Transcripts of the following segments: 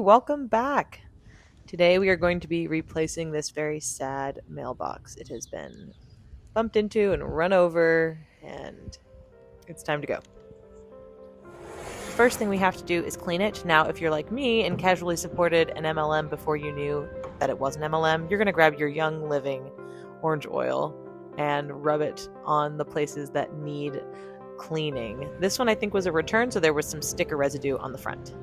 welcome back. Today we are going to be replacing this very sad mailbox. It has been bumped into and run over, and it's time to go. The first thing we have to do is clean it. Now, if you're like me and casually supported an MLM before you knew that it was an MLM, you're going to grab your Young Living orange oil and rub it on the places that need cleaning. This one I think was a return, so there was some sticker residue on the front.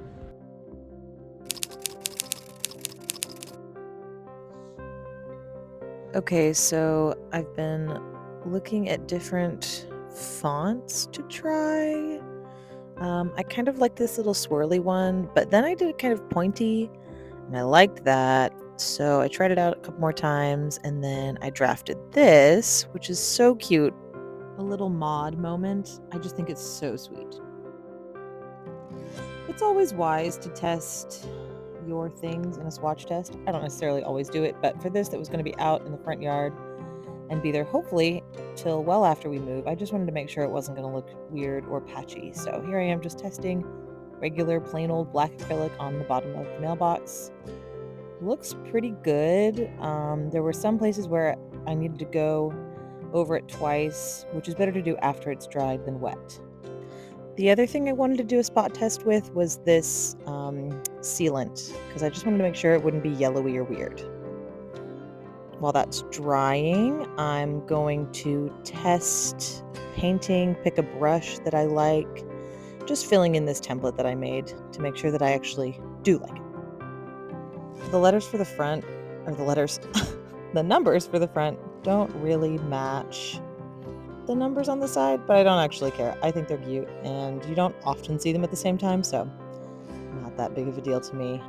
Okay, so I've been looking at different fonts to try. I kind of like this little swirly one, but then I did it kind of pointy, and I liked that. So I tried it out a couple more times, and then I drafted this, which is so cute. A little mod moment. I just think it's so sweet. It's always wise to test your things in a swatch test. I don't necessarily always do it, but for this that was going to be out in the front yard and be there hopefully till well after we move, I just wanted to make sure it wasn't going to look weird or patchy. So here I am just testing regular plain old black acrylic on the bottom of the mailbox. Looks pretty good. There were some places where I needed to go over it twice, which is better to do after it's dried than wet. The other thing I wanted to do a spot test with was this sealant, because I just wanted to make sure it wouldn't be yellowy or weird. While that's drying, I'm going to test painting, pick a brush that I like, just filling in this template that I made to make sure that I actually do like it. The letters for the front, or the numbers for the front don't really match the numbers on the side, but I don't actually care. I think they're cute, and you don't often see them at the same time, so not that big of a deal to me.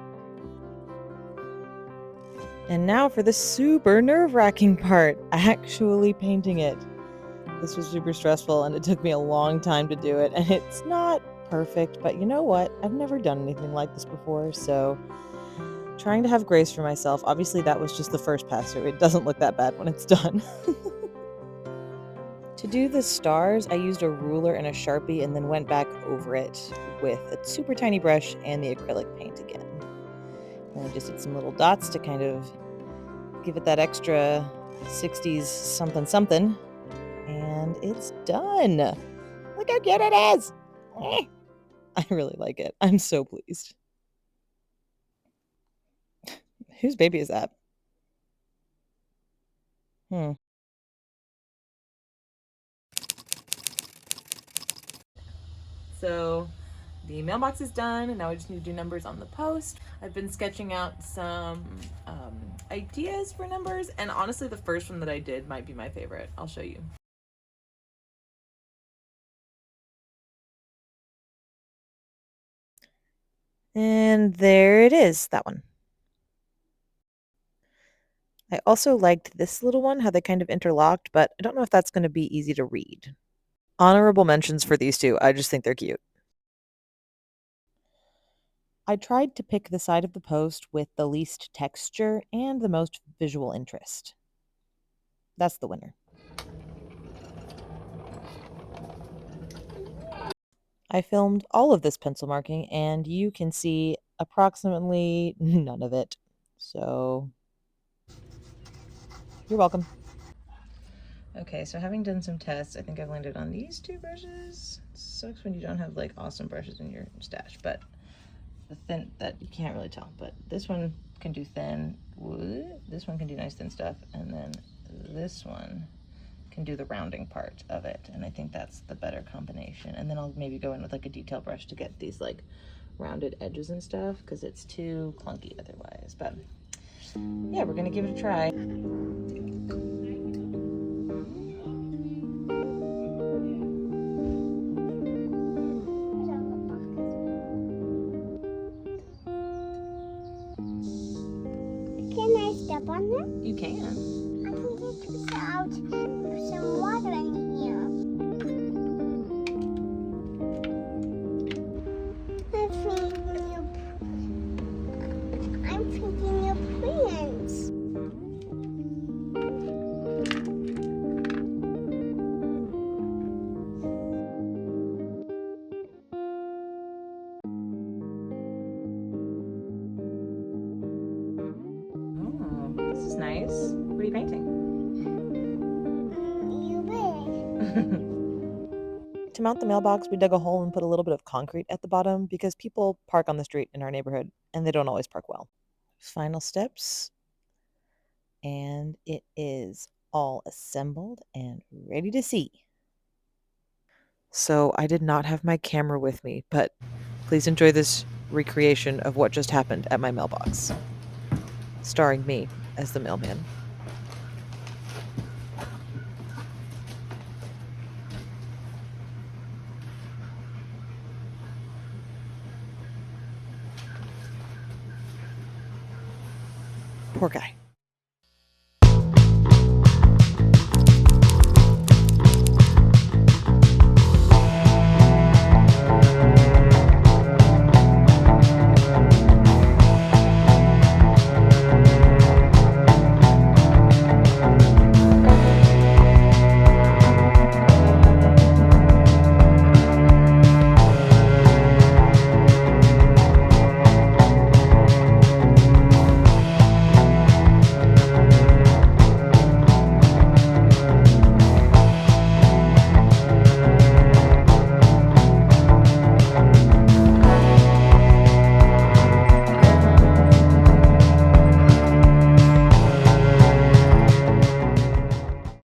And now for the super nerve-wracking part, actually painting it. This was super stressful, and it took me a long time to do it, and it's not perfect, but you know what? I've never done anything like this before, so trying to have grace for myself. Obviously, that was just the first pass through. It doesn't look that bad when it's done. To do the stars, I used a ruler and a Sharpie and then went back over it with a super tiny brush and the acrylic paint again. And I just did some little dots to kind of give it that extra 60s something something. And it's done. Look how cute it is. I really like it. I'm so pleased. Whose baby is that? So the mailbox is done, and now I just need to do numbers on the post. I've been sketching out some ideas for numbers, and honestly, the first one that I did might be my favorite. I'll show you. And there it is, that one. I also liked this little one, how they kind of interlocked, but I don't know if that's going to be easy to read. Honorable mentions for these two. I just think they're cute. I tried to pick the side of the post with the least texture and the most visual interest. That's the winner. I filmed all of this pencil marking, and you can see approximately none of it. So, you're welcome. Okay, so having done some tests, I think I've landed on these two brushes. It sucks when you don't have like awesome brushes in your stash, but the thin, that you can't really tell, but this one can do thin, this one can do nice thin stuff, and then this one can do the rounding part of it, and I think that's the better combination. And then I'll maybe go in with like a detail brush to get these like rounded edges and stuff, because it's too clunky otherwise. But yeah, we're gonna give it a try. Can I step on it? You can. I can get out some water in here. I'm thinking of plants. To mount the mailbox, we dug a hole and put a little bit of concrete at the bottom because people park on the street in our neighborhood and they don't always park well. Final steps, and it is all assembled and ready to see. So I did not have my camera with me, but please enjoy this recreation of what just happened at my mailbox, starring me as the mailman. Poor guy.